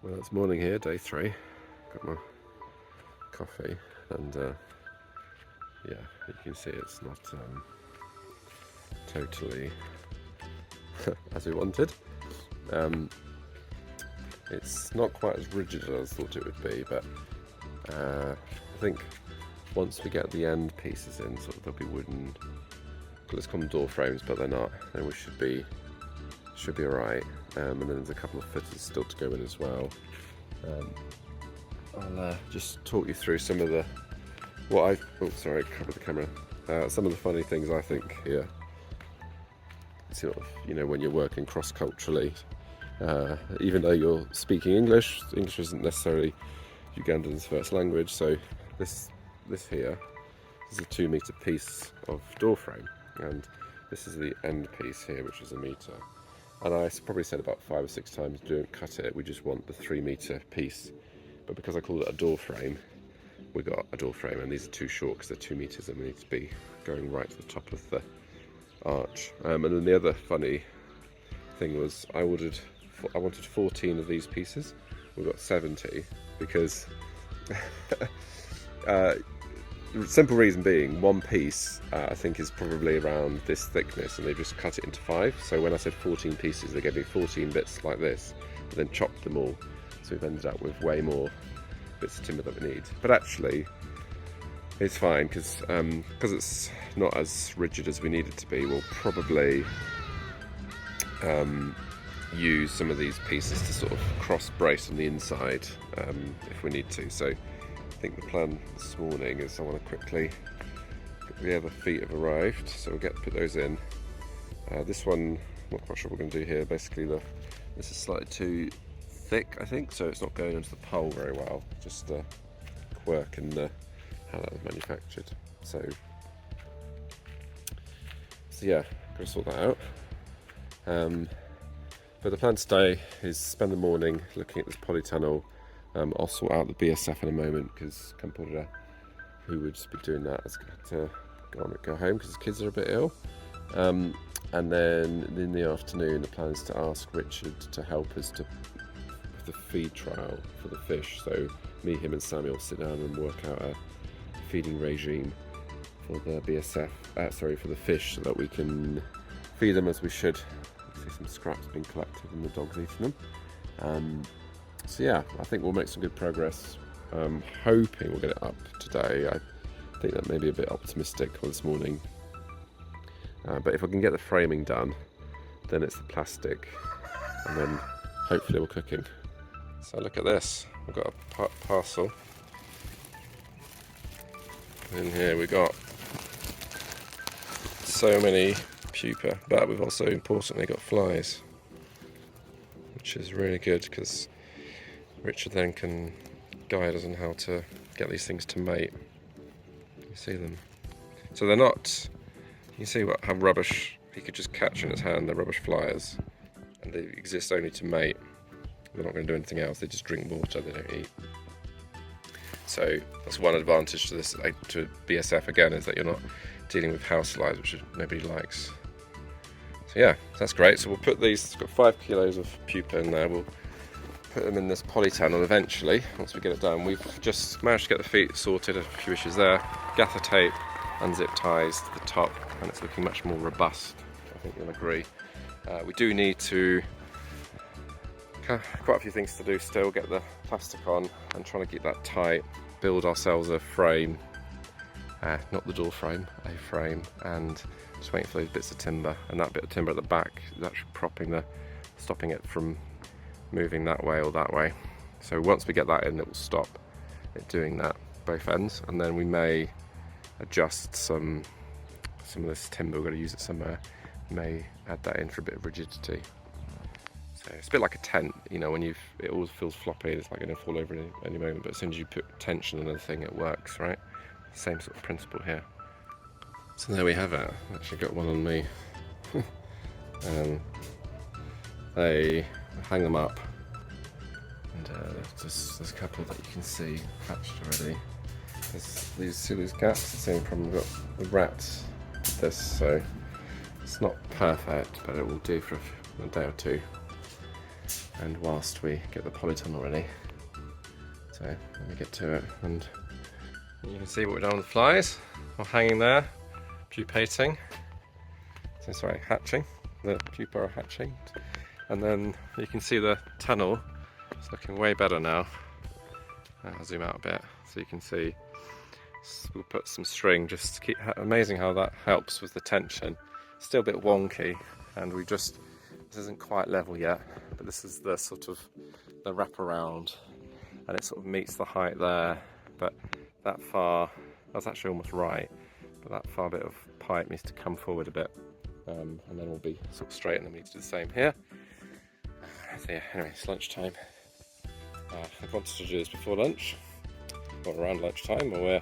Well, it's morning here, day 3. Got my coffee, and yeah, you can see it's not totally as we wanted. It's not quite as rigid as I thought it would be, but I think once we get the end pieces in, sort of, there'll be wooden, let's call them door frames, but they're not. Then we should be alright. And then there's a couple of footers still to go in as well. I'll just talk you through some of the cover the camera. Some of the funny things I think here. Sort of, when you're working cross-culturally, even though you're speaking English isn't necessarily Ugandan's first language. So this here is a 2-meter piece of door frame, and this is the end piece here, which is 1 meter. And I probably said about 5 or 6 times, don't cut it, we just want the 3-meter piece. But because I called it a door frame, we got a door frame, and these are too short because they're 2 meters and we need to be going right to the top of the arch. And then the other funny thing was I wanted 14 of these pieces. We got 70 because the simple reason being, one piece I think is probably around this thickness, and they just cut it into 5. So when I said 14 pieces, they gave me 14 bits like this, and then chopped them all. So we've ended up with way more bits of timber that we need. But actually, it's fine because it's not as rigid as we need it to be. We'll probably use some of these pieces to sort of cross brace on the inside if we need to. So I think the plan this morning is I want to quickly, the other feet have arrived, so we'll put those in. This one, I'm not quite sure what we're going to do here. Basically, this is slightly too thick, I think, so it's not going into the pole very well. Just a quirk in how that was manufactured. So yeah, gotta sort that out. But the plan today is spend the morning looking at this polytunnel. I'll sort out the BSF in a moment because Kampura, who would be doing that, has got to go home because his kids are a bit ill. And then in the afternoon, the plan is to ask Richard to help us with the feed trial for the fish. So me, him, and Samuel sit down and work out a feeding regime for the BSF. For the fish, so that we can feed them as we should. I see some scraps being collected and the dog's eating them. So yeah, I think we'll make some good progress. I'm hoping we'll get it up today. I think that may be a bit optimistic for this morning. But if I can get the framing done, then it's the plastic, and then hopefully we're cooking. So look at this. We've got a parcel. In here we got so many pupa, but we've also importantly got flies, which is really good because Richard then can guide us on how to get these things to mate. You see them? So they're not, you see how rubbish he could just catch in his hand, they're rubbish flies, and they exist only to mate. They're not going to do anything else, they just drink water, they don't eat. So that's one advantage to this, to BSF again, is that you're not dealing with house flies, which nobody likes. So yeah, that's great. So we'll put these, it's got 5 kilos of pupa in there, we'll put them in this polytunnel eventually, once we get it done. We've just managed to get the feet sorted, a few issues there. Gaffer tape, unzip ties to the top, and it's looking much more robust, I think you'll agree. We do need to, quite a few things to do still, get the plastic on and trying to keep that tight, build ourselves a frame, not the door frame, a frame, and just waiting for those bits of timber, and that bit of timber at the back is actually stopping it from moving that way or that way. So once we get that in, it will stop it doing that both ends, and then we may adjust some of this timber, we're going to use it somewhere, may add that in for a bit of rigidity. So it's a bit like a tent, when it always feels floppy, it's like going to fall over any moment, but as soon as you put tension on the thing, it works, right? Same sort of principle here. So there we have it. I actually got one on me. They hang them up, and there's a couple that you can see hatched already. See these cats? It's the same problem we've got with rats with this, so it's not perfect, but it will do for a day or two. and whilst we get the polytunnel ready. So let me get to it, and you can see what we've done with the flies. All hanging there, pupating. So sorry, hatching. The pupa are hatching. And then you can see the tunnel. It's looking way better now. I'll zoom out a bit so you can see. We'll put some string just to keep. Amazing how that helps with the tension. Still a bit wonky, and this isn't quite level yet, but this is the sort of the wraparound, and it sort of meets the height there. But that far, that's actually almost right, but that far bit of pipe needs to come forward a bit, and then we'll be sort of straight, and then we need to do the same here. So yeah, anyway, it's lunchtime. I wanted to do this before lunch, or around lunchtime, or we're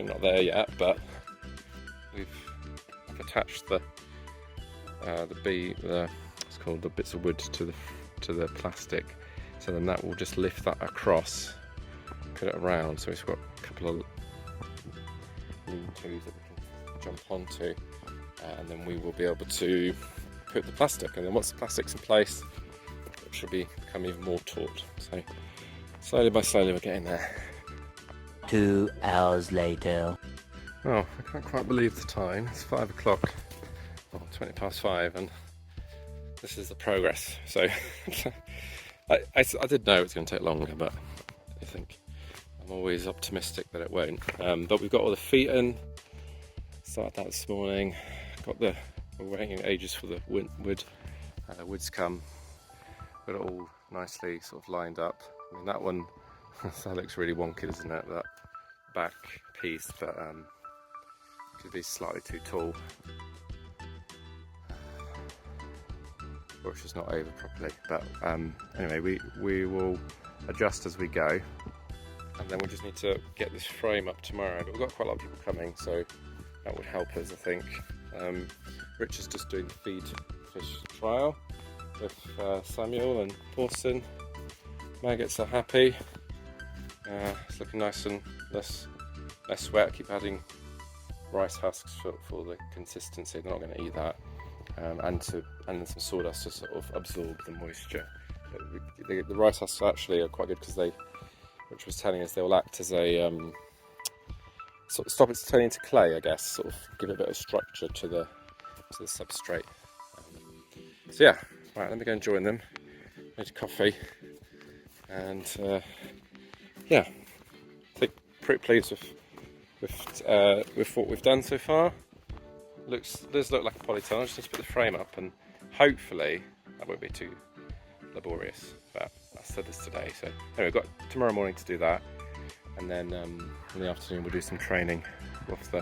not there yet, but I've attached the it's called the bits of wood to the plastic, so then that will just lift that across, put it around. So we've got a couple of lean-tos that we can jump onto, and then we will be able to put the plastic. And then once the plastic's in place, it should become even more taut. So slowly by slowly, we're getting there. 2 hours later. Oh, I can't quite believe the time. It's 5 o'clock, well, 20 past 5, and this is the progress. So I did know it was going to take longer, but I think I'm always optimistic that it won't. But we've got all the feet in. Started that this morning. We're waiting ages for the wood's come. Got it all nicely sort of lined up. I mean, that one, that looks really wonky, doesn't it? That back piece, but could be slightly too tall, or it's just not over properly. But anyway, we will adjust as we go, and then we just need to get this frame up tomorrow. But we've got quite a lot of people coming, so that would help us, I think. Rich is just doing the feed fish trial with Samuel and Pauson. Maggots are happy. It's looking nice and less wet. Keep adding rice husks for the consistency. They're not going to eat that, and then some sawdust to sort of absorb the moisture. The rice husks actually are quite good because Rich was telling us, they will act as a sort of stop it turning into clay, I guess. Sort of give it a bit of structure to the substrate. So yeah, right. Let me go and join them. Made a coffee, and yeah, I think pretty pleased with what we've done so far. Does look like a polytunnel. Just need to put the frame up, and hopefully that won't be too laborious. But I said this today, so anyway, we've got tomorrow morning to do that, and then in the afternoon we'll do some training off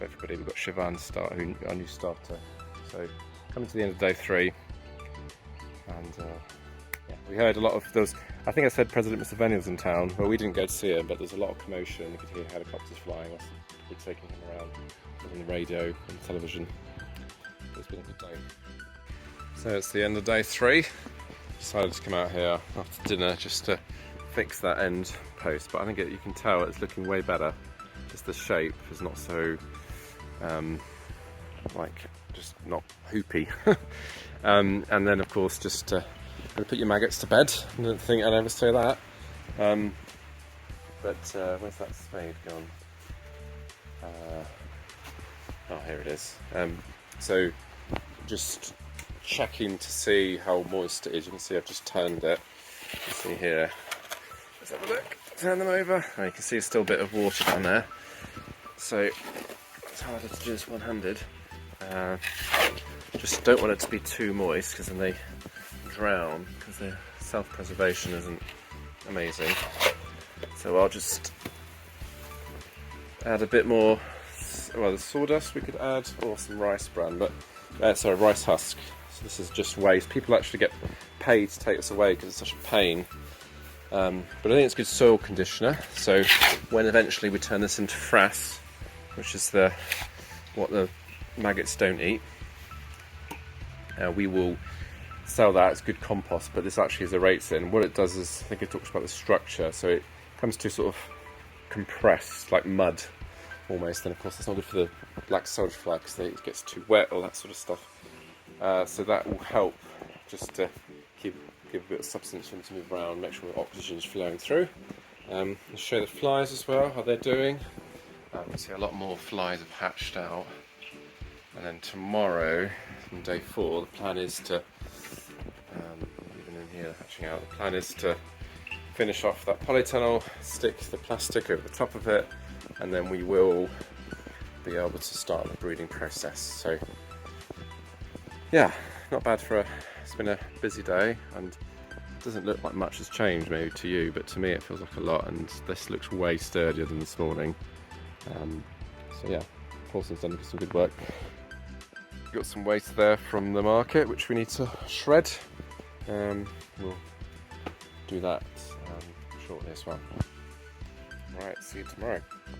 everybody. We've got Siobhan our new starter. So coming to the end of day 3, and yeah, we heard a lot of those. I think I said President Museveni was in town. Well, we didn't go to see him, but there's a lot of commotion. You could hear helicopters flying. We're taking him around on the radio and television. It's been a good day. So it's the end of day 3. Decided to come out here after dinner just to fix that end post, but I think you can tell it's looking way better. Just the shape is not so just not hoopy. And then of course just put your maggots to bed. I don't think I'd ever say that. But where's that spade gone? Oh, here it is. So just checking to see how moist it is. You can see I've just turned it. You can see here. Let's have a look. Turn them over. Oh, you can see still a bit of water down there. So it's harder to do this one-handed. Just don't want it to be too moist because then they drown, because their self-preservation isn't amazing. So I'll just add a bit more. Well, the sawdust we could add, or some rice bran, but rice husk. So this is just waste. People actually get paid to take this away because it's such a pain. But I think it's good soil conditioner. So when eventually we turn this into frass, which is what the maggots don't eat, we will sell that. It's good compost, but this actually aerates it. And what it does is, I think it talks about the structure. So it comes to sort of compressed, like mud almost. And of course, it's not good for the black soldier fly because it gets too wet, all that sort of stuff. So that will help just to keep give a bit of substance for them to move around, make sure the oxygen is flowing through. I'll show the flies as well, how they're doing. You can see a lot more flies have hatched out. And then tomorrow, on day 4, the plan is to, even in here hatching out, the plan is to finish off that polytunnel, stick the plastic over the top of it, and then we will be able to start the breeding process. So yeah, not bad it's been a busy day, and it doesn't look like much has changed maybe to you, but to me it feels like a lot, and this looks way sturdier than this morning. So yeah, Pauson's done some good work. Got some waste there from the market which we need to shred. We'll do that shortly as well. Alright, see you tomorrow.